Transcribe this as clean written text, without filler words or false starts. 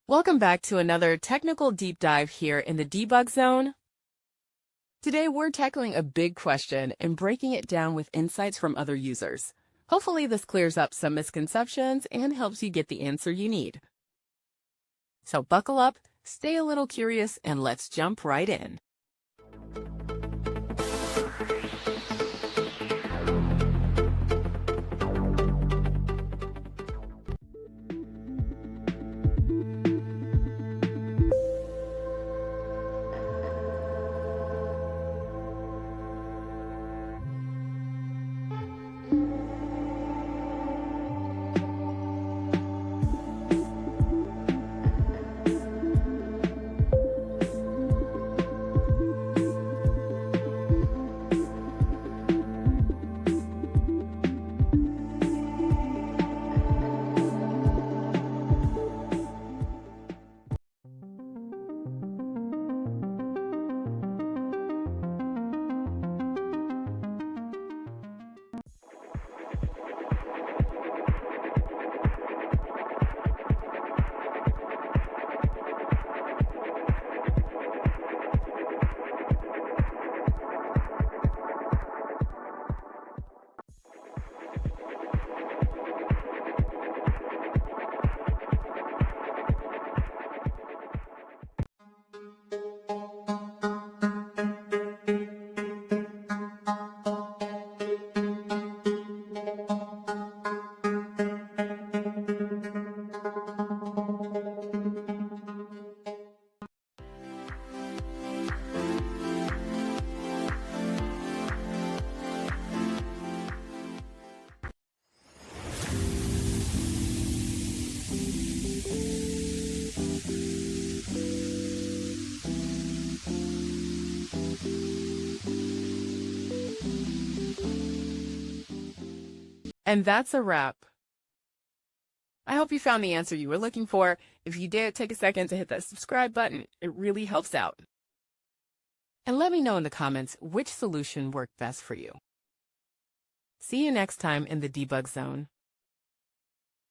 Welcome back to another technical deep dive here in the debug zone. Today we're tackling a big question and breaking it down with insights from other users. Hopefully this clears up some misconceptions and helps you get the answer you need. So buckle up, stay a little curious, and let's jump right in. And that's a wrap. I hope you found the answer you were looking for. If you did, take a second to hit that subscribe button. It really helps out. And let me know in the comments which solution worked best for you. See you next time in the debug zone.